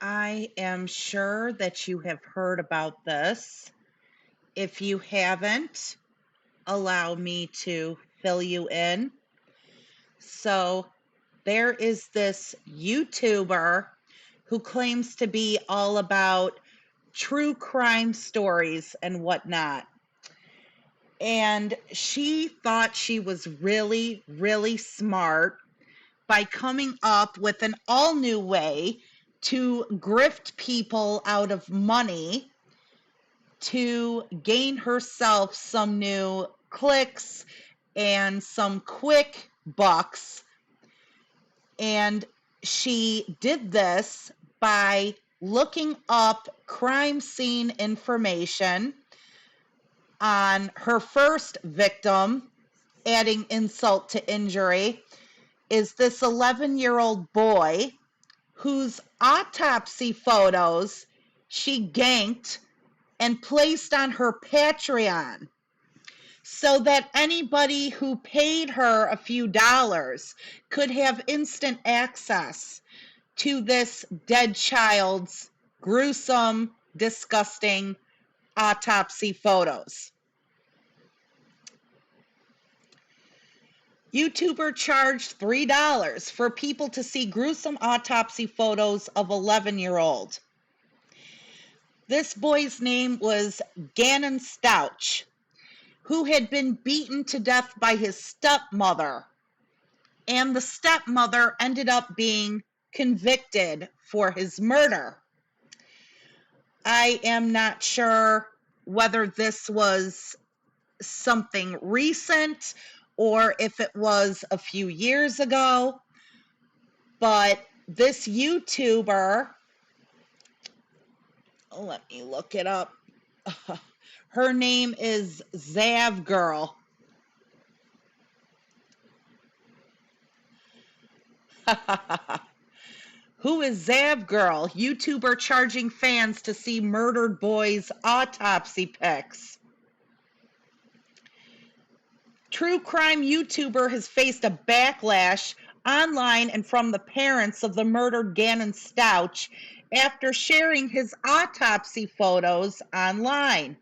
I am sure that you have heard about this. If you haven't, allow me to fill you in. So, there is this YouTuber who claims to be all about true crime stories and whatnot. And she thought she was really, really smart by coming up with an all new way to grift people out of money to gain herself some new clicks and some quick bucks. And she did this by looking up crime scene information on her first victim, adding insult to injury, is this 11-year-old boy whose autopsy photos she ganked and placed on her Patreon so that anybody who paid her a few dollars could have instant access to this dead child's gruesome, disgusting autopsy photos. YouTuber charged $3 for people to see gruesome autopsy photos of 11-year-old. This boy's name was Gannon Stouch, who had been beaten to death by his stepmother. And the stepmother ended up being convicted for his murder. I am not sure whether this was something recent or if it was a few years ago, but this YouTuber, let me look it up. Her name is Zav Girl. Who is Zav Girl? YouTuber charging fans to see murdered boys' autopsy pics. True crime YouTuber has faced a backlash online and from the parents of the murdered Gannon Stouch after sharing his autopsy photos online.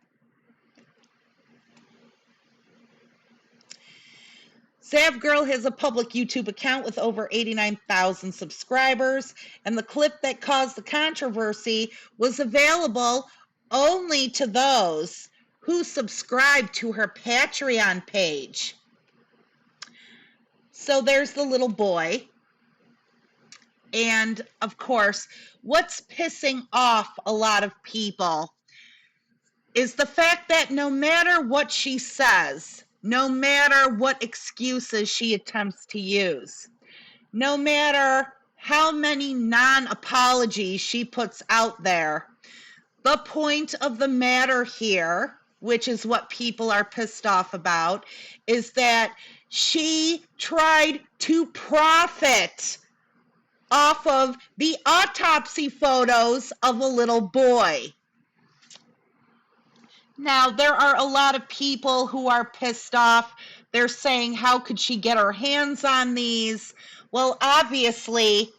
Zav Girl has a public YouTube account with over 89,000 subscribers, and the clip that caused the controversy was available only to those who subscribed to her Patreon page. So there's the little boy. And of course, what's pissing off a lot of people is the fact that no matter what she says, no matter what excuses she attempts to use, no matter how many non-apologies she puts out there, the point of the matter here, which is what people are pissed off about, is that she tried to profit off of the autopsy photos of a little boy. Now, there are a lot of people who are pissed off. They're saying, how could she get her hands on these? Well, obviously,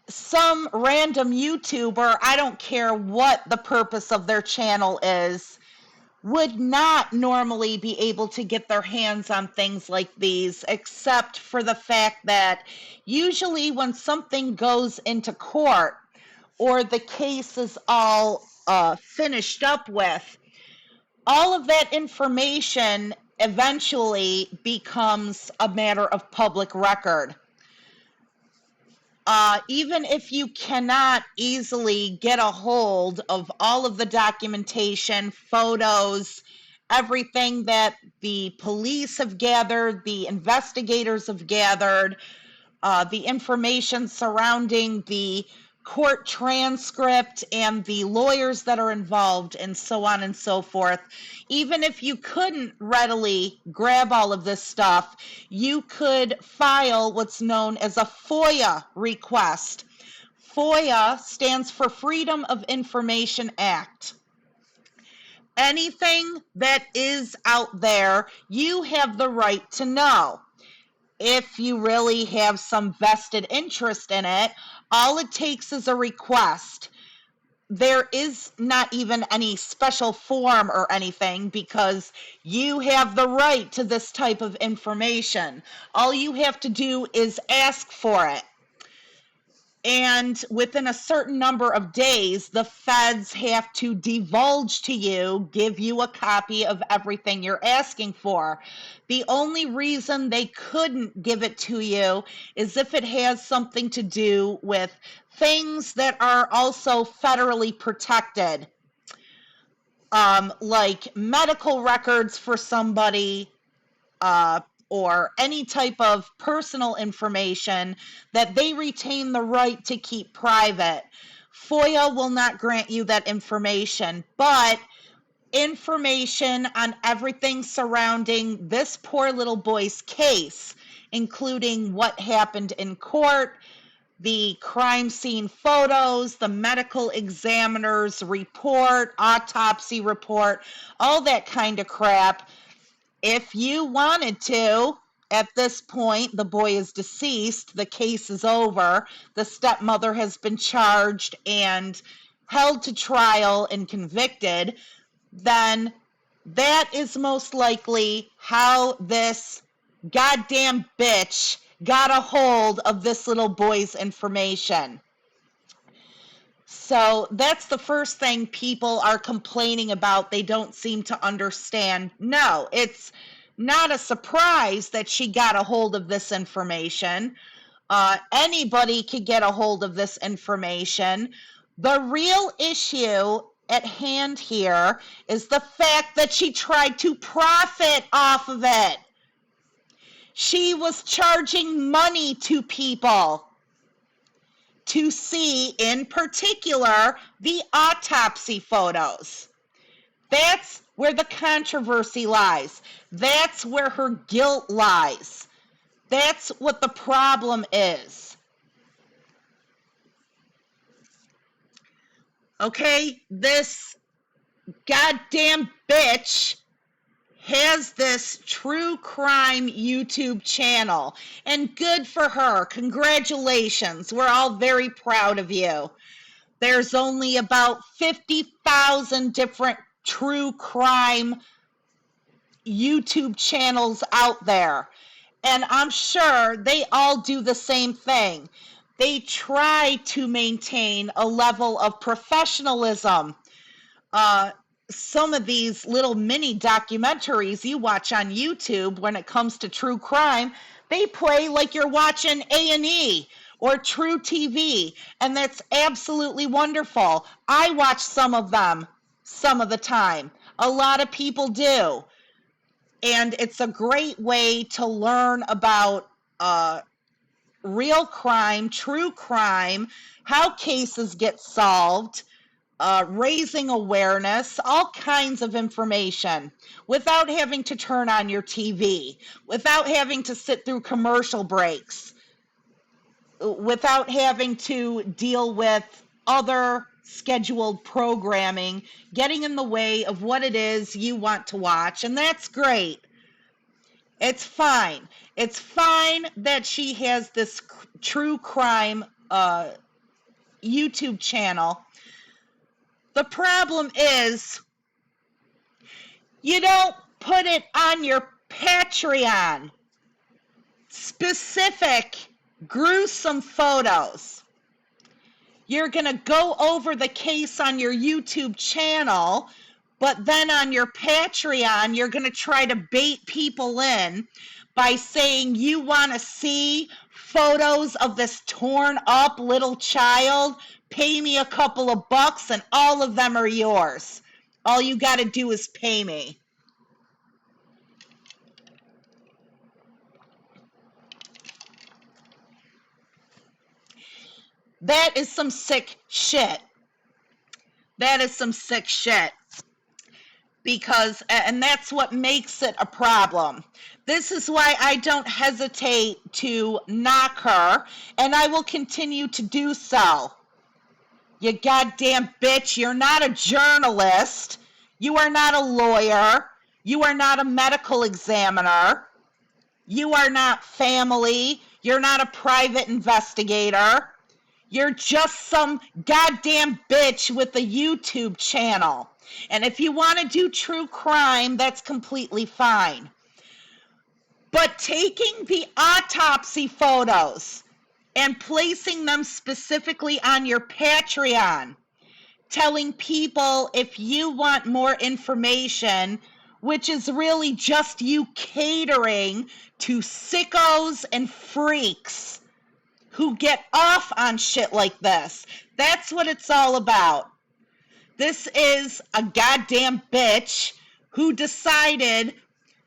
some random YouTuber, I don't care what the purpose of their channel is, would not normally be able to get their hands on things like these, except for the fact that usually when something goes into court or the case is all finished up with, all of that information eventually becomes a matter of public record. Even if you cannot easily get a hold of all of the documentation, photos, everything that the police have gathered, the investigators have gathered, the information surrounding the court transcript and the lawyers that are involved and so on and so forth. Even if you couldn't readily grab all of this stuff, you could file what's known as a FOIA request. FOIA stands for Freedom of Information Act. Anything that is out there, you have the right to know. If you really have some vested interest in it, All it takes is a request. There is not even any special form or anything because you have the right to this type of information. All you have to do is ask for it. And within a certain number of days, the feds have to divulge to you, give you a copy of everything you're asking for. The only reason they couldn't give it to you is if it has something to do with things that are also federally protected, like medical records for somebody, or any type of personal information that they retain the right to keep private. FOIA will not grant you that information, but information on everything surrounding this poor little boy's case, including what happened in court, the crime scene photos, the medical examiner's report, autopsy report, all that kind of crap. If you wanted to, at this point, the boy is deceased, the case is over, the stepmother has been charged and held to trial and convicted, then that is most likely how this goddamn bitch got a hold of this little boy's information. So that's the first thing people are complaining about. They don't seem to understand. No, it's not a surprise that she got a hold of this information. Anybody could get a hold of this information. The real issue at hand here is the fact that she tried to profit off of it. She was charging money to people to see, in particular, the autopsy photos. That's where the controversy lies. That's where her guilt lies. That's what the problem is. Okay, this goddamn bitch has this true crime YouTube channel, and good for her. Congratulations. We're all very proud of you. There's only about 50,000 different true crime YouTube channels out there, and I'm sure they all do the same thing. They try to maintain a level of professionalism. Some of these little mini documentaries you watch on YouTube when it comes to true crime, they play like you're watching A&E or True TV, and that's absolutely wonderful. I watch some of them some of the time. A lot of people do. And it's a great way to learn about real crime, true crime, how cases get solved, raising awareness, all kinds of information without having to turn on your TV, without having to sit through commercial breaks, without having to deal with other scheduled programming getting in the way of what it is you want to watch. And that's great. It's fine. It's fine that she has this true crime YouTube channel. The problem is, you don't put it on your Patreon. Specific, gruesome photos. You're going to go over the case on your YouTube channel, but then on your Patreon, you're going to try to bait people in by saying you want to see photos of this torn up little child. Pay me a couple of bucks and all of them are yours. All you got to do is pay me. That is some sick shit. That is some sick shit. Because, and that's what makes it a problem. This is why I don't hesitate to knock her, and I will continue to do so. You goddamn bitch, you're not a journalist. You are not a lawyer. You are not a medical examiner. You are not family. You're not a private investigator. You're just some goddamn bitch with a YouTube channel. And if you want to do true crime, that's completely fine. But taking the autopsy photos and placing them specifically on your Patreon, telling people if you want more information, which is really just you catering to sickos and freaks who get off on shit like this. That's what it's all about. This is a goddamn bitch who decided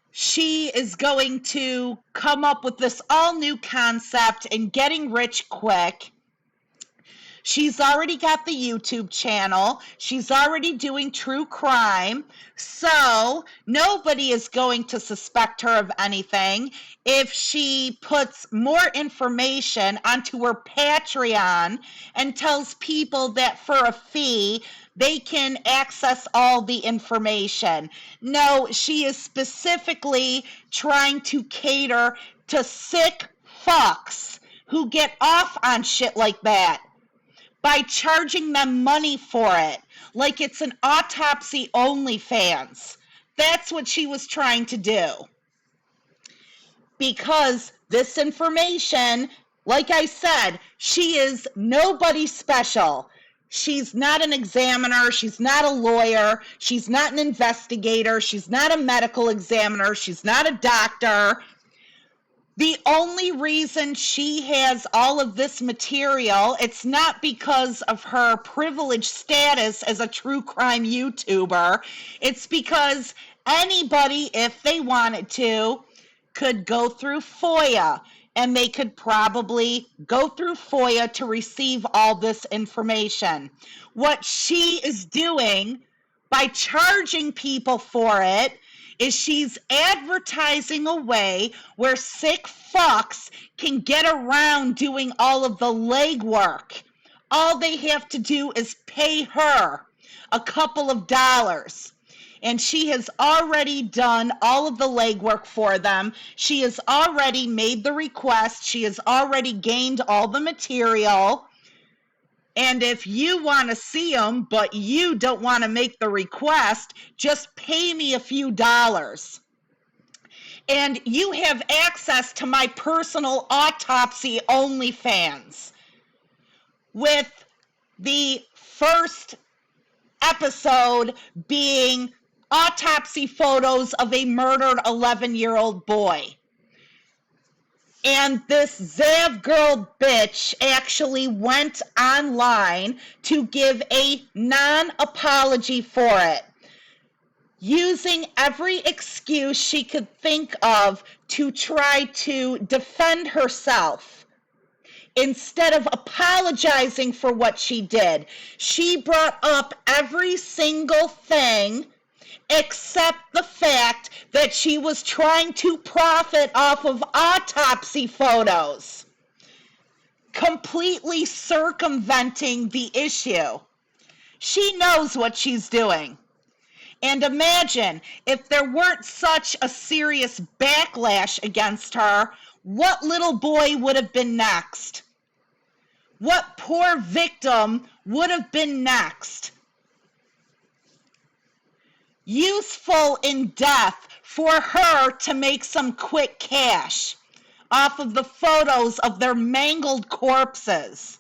she is going to come up with this all new concept and getting rich quick. She's already got the YouTube channel. She's already doing true crime. So nobody is going to suspect her of anything if she puts more information onto her Patreon and tells people that for a fee, they can access all the information. No, she is specifically trying to cater to sick fucks who get off on shit like that by charging them money for it, like it's an autopsy OnlyFans. That's what she was trying to do. Because this information, like I said, she is nobody special. She's not an examiner. She's not a lawyer. She's not an investigator. She's not a medical examiner. She's not a doctor. The only reason she has all of this material, it's not because of her privileged status as a true crime YouTuber. It's because anybody, if they wanted to, could go through FOIA, and they could probably go through FOIA to receive all this information. What she is doing by charging people for it is she's advertising a way where sick fucks can get around doing all of the legwork. All they have to do is pay her a couple of dollars. And she has already done all of the legwork for them. She has already made the request. She has already gained all the material. And if you want to see them, but you don't want to make the request, just pay me a few dollars. And you have access to my personal autopsy OnlyFans, with the first episode being autopsy photos of a murdered 11-year-old boy. And this Zav girl bitch actually went online to give a non-apology for it, using every excuse she could think of to try to defend herself. Instead of apologizing for what she did, she brought up every single thing except the fact that she was trying to profit off of autopsy photos, completely circumventing the issue. She knows what she's doing. And imagine if there weren't such a serious backlash against her, what little boy would have been next? What poor victim would have been next? Useful in death for her to make some quick cash off of the photos of their mangled corpses.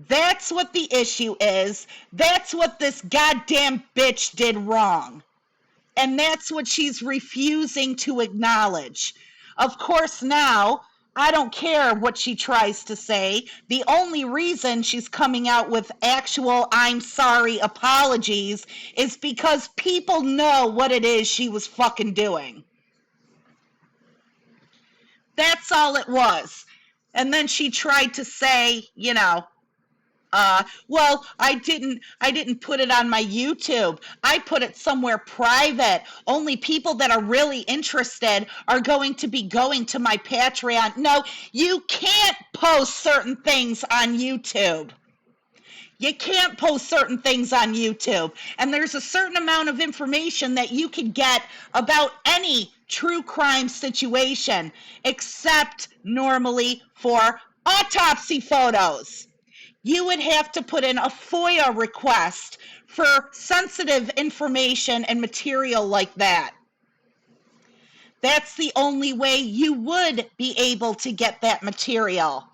That's what the issue is. That's what this goddamn bitch did wrong. And that's what she's refusing to acknowledge. Of course, now, I don't care what she tries to say. The only reason she's coming out with actual I'm sorry apologies is because people know what it is she was fucking doing. That's all it was. And then she tried to say, well, I didn't put it on my YouTube. I put it somewhere private. Only people that are really interested are going to be going to my Patreon. No, you can't post certain things on YouTube. You can't post certain things on YouTube. And there's a certain amount of information that you can get about any true crime situation, except normally for autopsy photos. You would have to put in a FOIA request for sensitive information and material like that. That's the only way you would be able to get that material.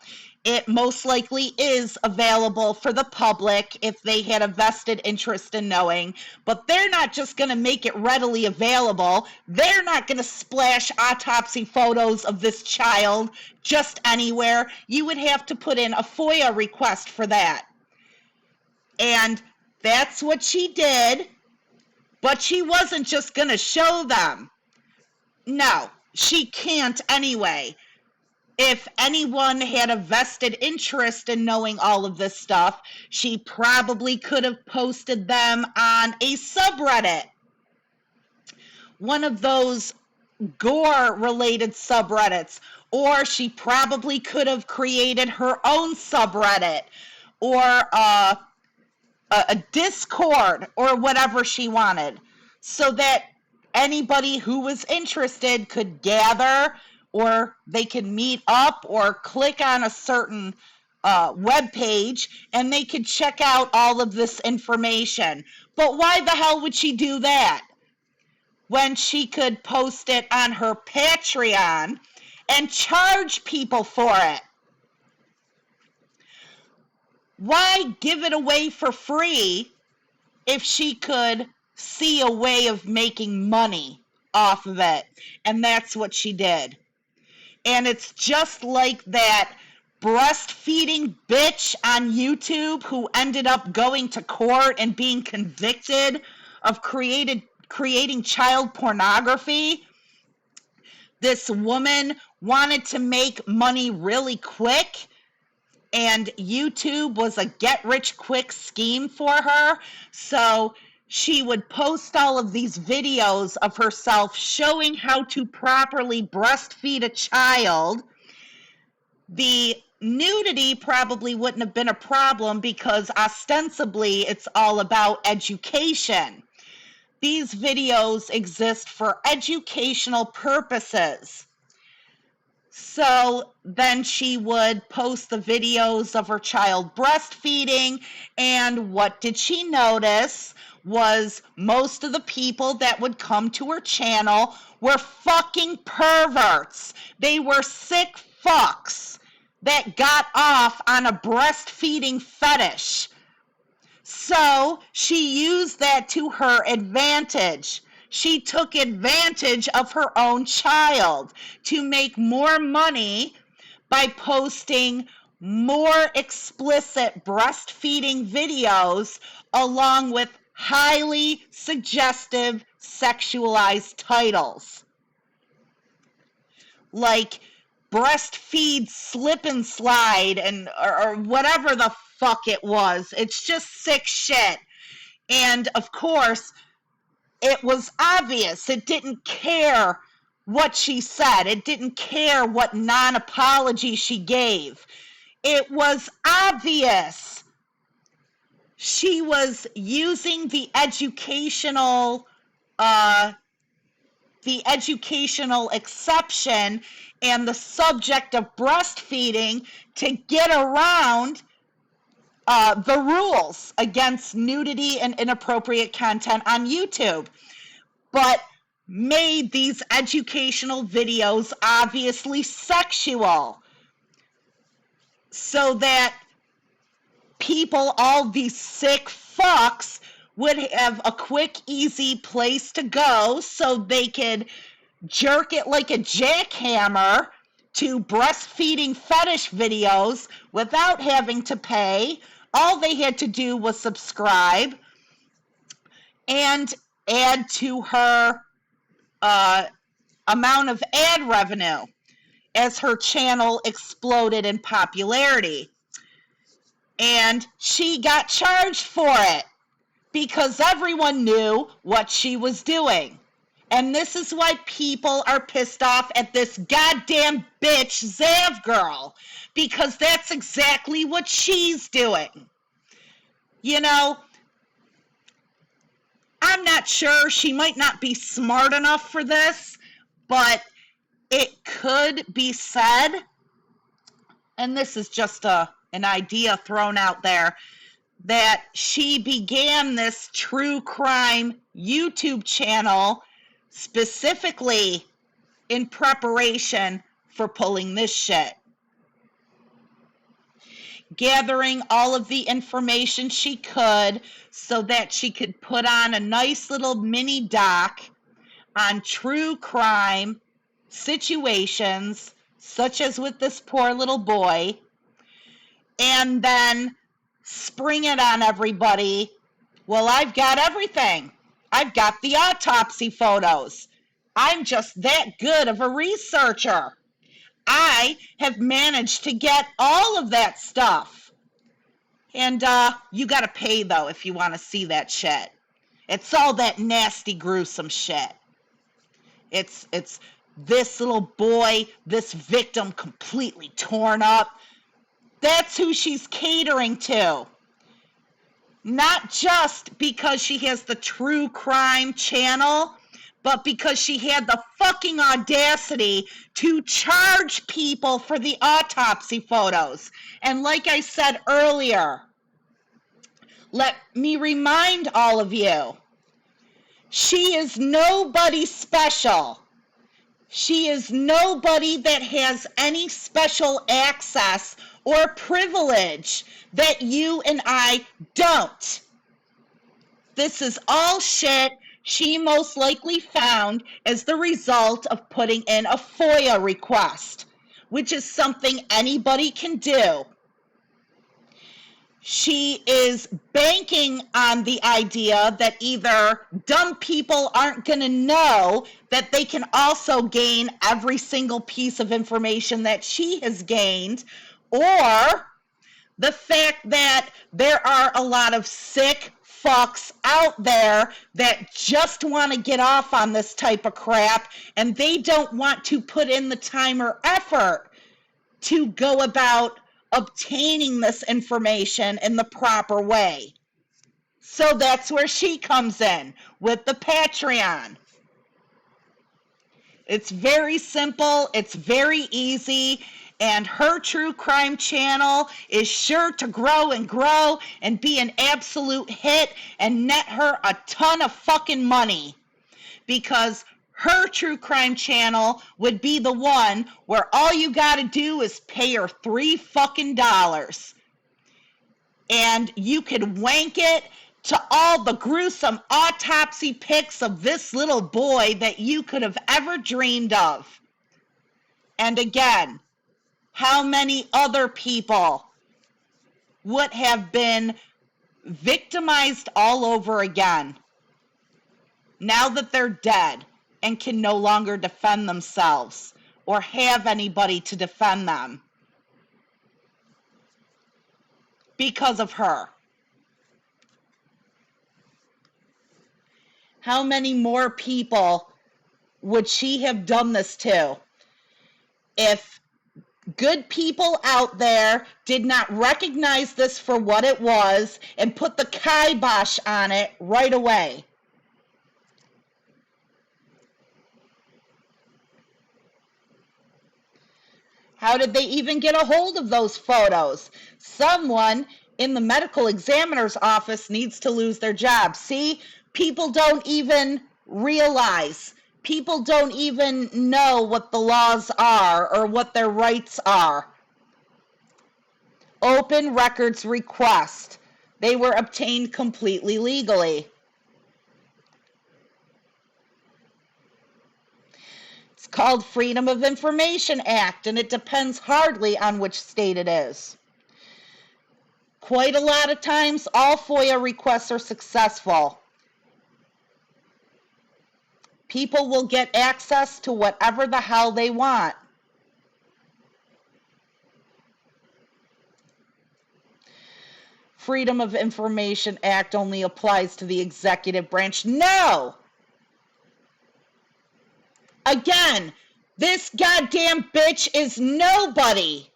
It most likely is available for the public if they had a vested interest in knowing, but they're not just going to make it readily available. They're not going to splash autopsy photos of this child just anywhere. You would have to put in a FOIA request for that. And that's what she did, but she wasn't just going to show them. No, she can't anyway. If anyone had a vested interest in knowing all of this stuff, she probably could have posted them on a subreddit. One of those gore-related subreddits. Or she probably could have created her own subreddit. Or a Discord or whatever she wanted. So that anybody who was interested could gather, or they could meet up or click on a certain web page and they could check out all of this information. But why the hell would she do that when she could post it on her Patreon and charge people for it? Why give it away for free if she could see a way of making money off of it? And that's what she did. And it's just like that breastfeeding bitch on YouTube who ended up going to court and being convicted of creating child pornography. This woman wanted to make money really quick, and YouTube was a get-rich-quick scheme for her. So she would post all of these videos of herself showing how to properly breastfeed a child. The nudity probably wouldn't have been a problem because ostensibly it's all about education. These videos exist for educational purposes. So then she would post the videos of her child breastfeeding, and what did she notice was most of the people that would come to her channel were fucking perverts. They were sick fucks that got off on a breastfeeding fetish. So she used that to her advantage. She took advantage of her own child to make more money by posting more explicit breastfeeding videos along with highly suggestive sexualized titles. Like breastfeed slip and slide and or whatever the fuck it was. It's just sick shit. And of course, it was obvious. It didn't care what she said. It didn't care what non-apology she gave. It was obvious. She was using the educational exception and the subject of breastfeeding to get around the rules against nudity and inappropriate content on YouTube, but made these educational videos obviously sexual so that people, all these sick fucks, would have a quick, easy place to go so they could jerk it like a jackhammer to breastfeeding fetish videos without having to pay. All they had to do was subscribe and add to her amount of ad revenue as her channel exploded in popularity. And she got charged for it because everyone knew what she was doing. And this is why people are pissed off at this goddamn bitch Zav girl, because that's exactly what she's doing. You know, I'm not sure. She might not be smart enough for this, but it could be said, and this is just an an idea thrown out there that she began this true crime YouTube channel specifically in preparation for pulling this shit. Gathering all of the information she could so that she could put on a nice little mini doc on true crime situations, such as with this poor little boy, and then spring it on everybody. Well, I've got everything. I've got the autopsy photos. I'm just that good of a researcher. I have managed to get all of that stuff. And you got to pay, though, if you want to see that shit. It's all that nasty, gruesome shit. It's this little boy, this victim completely torn up. That's who she's catering to. Not just because she has the true crime channel, but because she had the fucking audacity to charge people for the autopsy photos. And like I said earlier, let me remind all of you, she is nobody special. She is nobody that has any special access or privilege that you and I don't. This is all shit she most likely found as the result of putting in a FOIA request, which is something anybody can do. She is banking on the idea that either dumb people aren't going to know that they can also gain every single piece of information that she has gained, or the fact that there are a lot of sick fucks out there that just want to get off on this type of crap, and they don't want to put in the time or effort to go about obtaining this information in the proper way. So that's where she comes in with the Patreon. It's very simple, it's very easy, and her true crime channel is sure to grow and be an absolute hit and net her a ton of fucking money, because her true crime channel would be the one where all you gotta do is pay her $3 fucking, and you could wank it to all the gruesome autopsy pics of this little boy that you could have ever dreamed of. And again, how many other people would have been victimized all over again now that they're dead and can no longer defend themselves or have anybody to defend them because of her? How many more people would she have done this to if good people out there did not recognize this for what it was and put the kibosh on it right away? How did they even get a hold of those photos? Someone in the medical examiner's office needs to lose their job. See, people don't even realize. People don't even know what the laws are or what their rights are. Open records request. They were obtained completely legally. It's called Freedom of Information Act, and it depends hardly on which state it is. Quite a lot of times, all FOIA requests are successful. People will get access to whatever the hell they want. Freedom of Information Act only applies to the executive branch. No! Again, this goddamn bitch is nobody.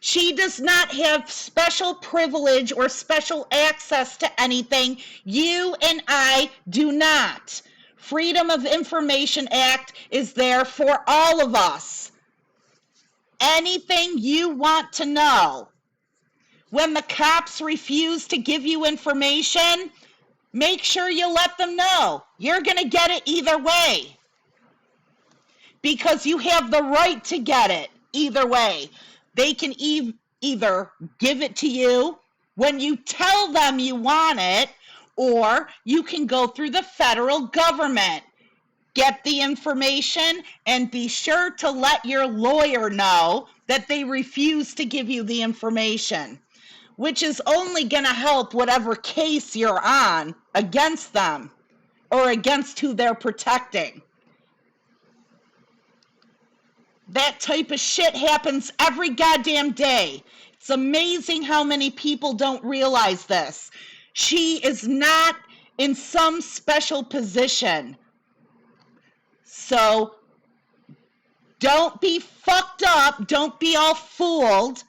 She does not have special privilege or special access to anything. You and I do not. Freedom of Information Act is there for all of us. Anything you want to know, When the cops refuse to give you information, make sure you let them know. You're going to get it either way, because you have the right to get it either way. They can either give it to you when you tell them you want it, or you can go through the federal government. Get the information and be sure to let your lawyer know that they refuse to give you the information, which is only going to help whatever case you're on against them or against who they're protecting. That type of shit happens every goddamn day. It's amazing how many people don't realize this. She is not in some special position. So don't be fucked up. Don't be all fooled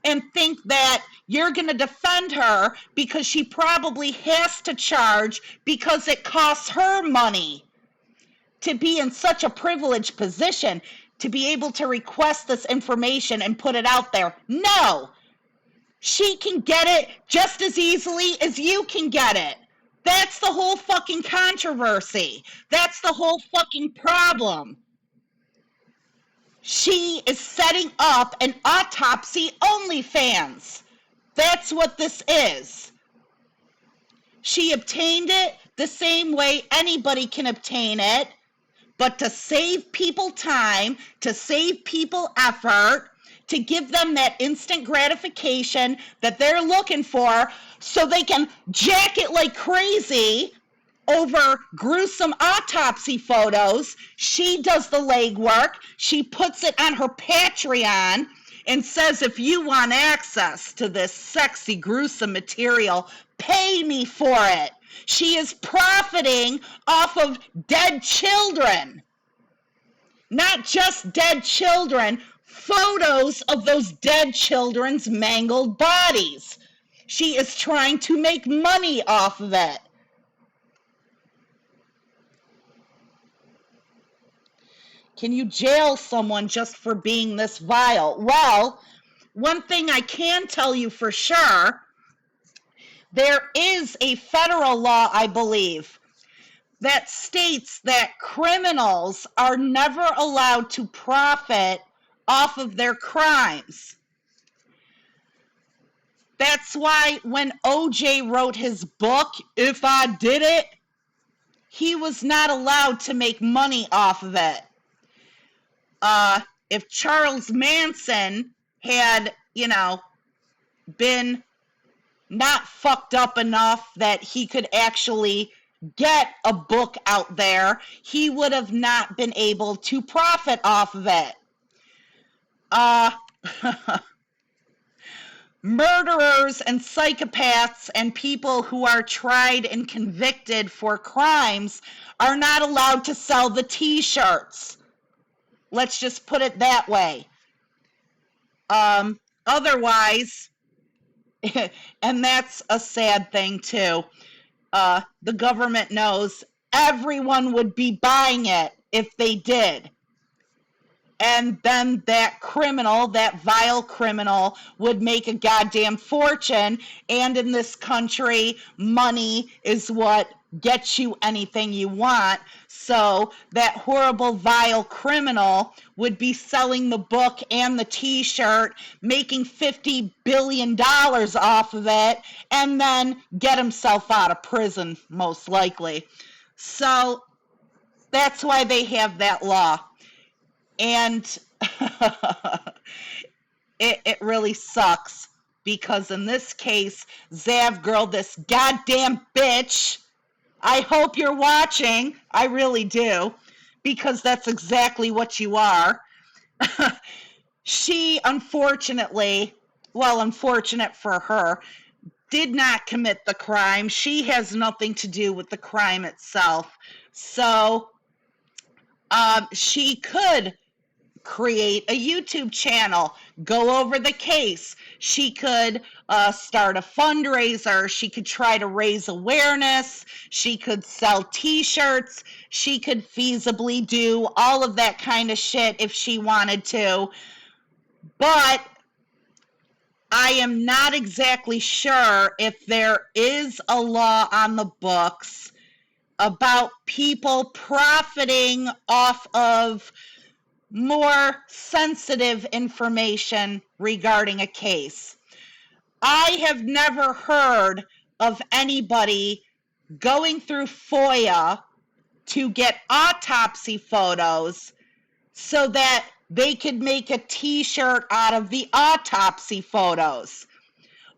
and think that you're going to defend her because she probably has to charge because it costs her money to be in such a privileged position to be able to request this information and put it out there. No, she can get it just as easily as you can get it. That's the whole fucking controversy. That's the whole fucking problem. She is setting up an autopsy OnlyFans. That's what this is. She obtained it the same way anybody can obtain it, but to save people time, to save people effort, to give them that instant gratification that they're looking for so they can jack it like crazy over gruesome autopsy photos. She does the legwork. She puts it on her Patreon and says, if you want access to this sexy, gruesome material, pay me for it. She is profiting off of dead children. Not just dead children, photos of those dead children's mangled bodies. She is trying to make money off of it. Can you jail someone just for being this vile? Well, one thing I can tell you for sure, there is a federal law, I believe, that states that criminals are never allowed to profit off of their crimes. That's why when OJ wrote his book, If I Did It, he was not allowed to make money off of it. If Charles Manson had, been not fucked up enough that he could actually get a book out there, he would have not been able to profit off of it. Murderers and psychopaths and people who are tried and convicted for crimes are not allowed to sell the t-shirts. Let's just put it that way. Otherwise, and that's a sad thing too, the government knows everyone would be buying it if they did. And then that criminal, that vile criminal, would make a goddamn fortune. And in this country, money is what gets you anything you want. So that horrible, vile criminal would be selling the book and the t-shirt, making $50 billion off of it, and then get himself out of prison, most likely. So that's why they have that law. And it really sucks, because in this case, Zav Girl, this goddamn bitch, I hope you're watching, I really do, because that's exactly what you are. She unfortunately, well, unfortunate for her, did not commit the crime. She has nothing to do with the crime itself. So she could create a YouTube channel, go over the case. She could start a fundraiser. She could try to raise awareness. She could sell t-shirts. She could feasibly do all of that kind of shit if she wanted to. But I am not exactly sure if there is a law on the books about people profiting off of more sensitive information regarding a case. I have never heard of anybody going through FOIA to get autopsy photos so that they could make a t-shirt out of the autopsy photos,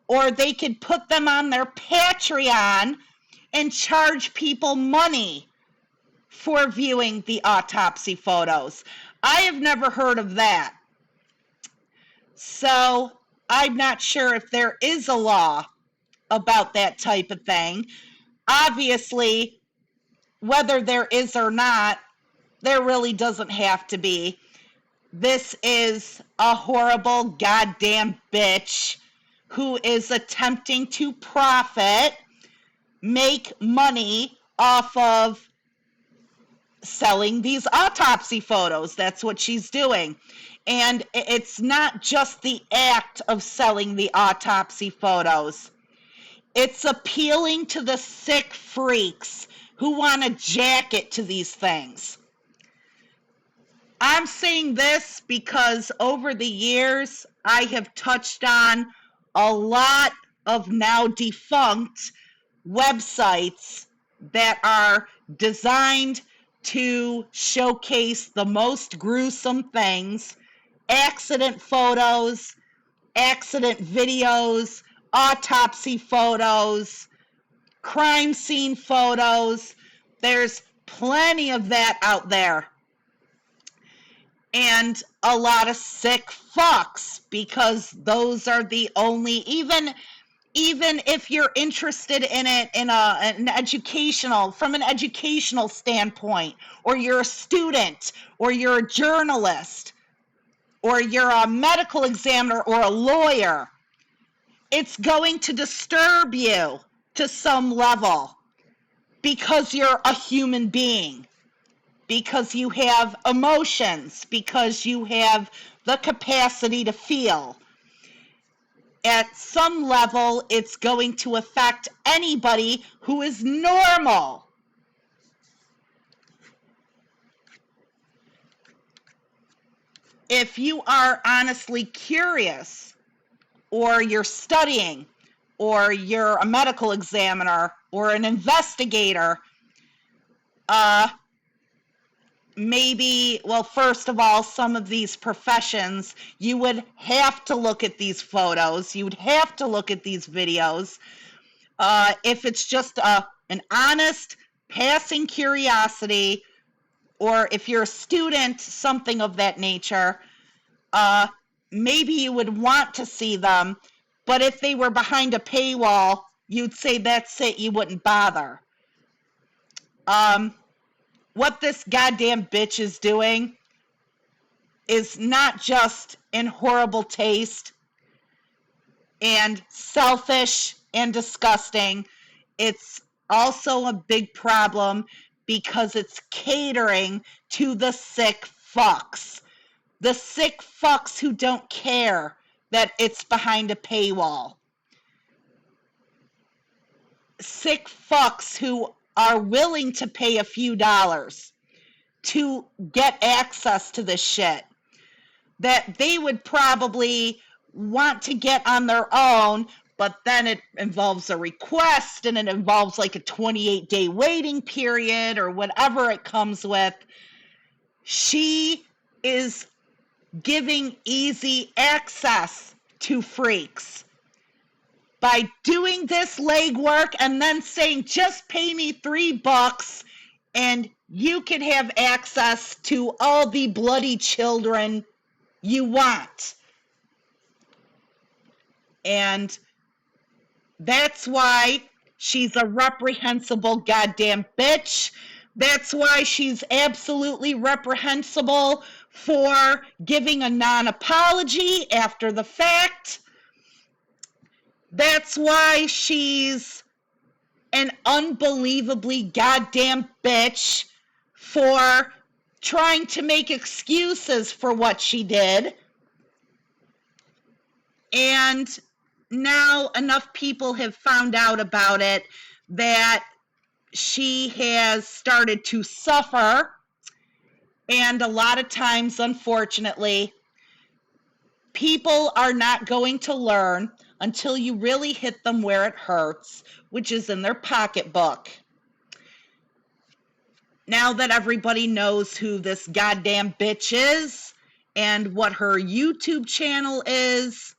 or they could put them on their Patreon and charge people money for viewing the autopsy photos. I have never heard of that. So I'm not sure if there is a law about that type of thing. Obviously, whether there is or not, there really doesn't have to be. This is a horrible goddamn bitch who is attempting to profit, make money off of selling these autopsy photos. That's what she's doing. And it's not just the act of selling the autopsy photos. It's appealing to the sick freaks who want to jacket to these things. I'm saying this because over the years, I have touched on a lot of now defunct websites that are designed to showcase the most gruesome things, accident photos, accident videos, autopsy photos, crime scene photos. There's plenty of that out there. And a lot of sick fucks, because those are the only, even if you're interested in it in an educational, from an educational standpoint, or you're a student, or you're a journalist, or you're a medical examiner or a lawyer, it's going to disturb you to some level because you're a human being, because you have emotions, because you have the capacity to feel. At some level, it's going to affect anybody who is normal. If you are honestly curious, or you're studying, or you're a medical examiner, or an investigator, maybe, well, first of all, some of these professions, you would have to look at these photos, you would have to look at these videos. If it's just an honest passing curiosity, or if you're a student, something of that nature, maybe you would want to see them. But if they were behind a paywall, you'd say that's it, you wouldn't bother. What this goddamn bitch is doing is not just in horrible taste and selfish and disgusting. It's also a big problem because it's catering to the sick fucks. The sick fucks who don't care that it's behind a paywall. Sick fucks who are willing to pay a few dollars to get access to this shit that they would probably want to get on their own, but then it involves a request and it involves like a 28-day waiting period or whatever it comes with. She is giving easy access to freaks by doing this legwork and then saying, just pay me $3 and you can have access to all the bloody children you want. And that's why she's a reprehensible goddamn bitch. That's why she's absolutely reprehensible for giving a non-apology after the fact. That's why she's an unbelievably goddamn bitch for trying to make excuses for what she did. And now enough people have found out about it that she has started to suffer. And a lot of times, unfortunately, people are not going to learn until you really hit them where it hurts, which is in their pocketbook. Now that everybody knows who this goddamn bitch is and what her YouTube channel is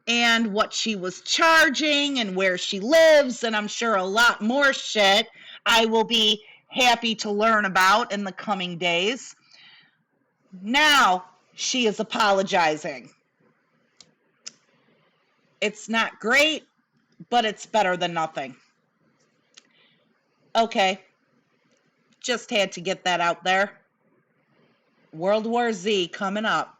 and what she was charging and where she lives, and I'm sure a lot more shit I will be happy to learn about in the coming days. Now she is apologizing. It's not great, but it's better than nothing. Okay, just had to get that out there. World War Z coming up.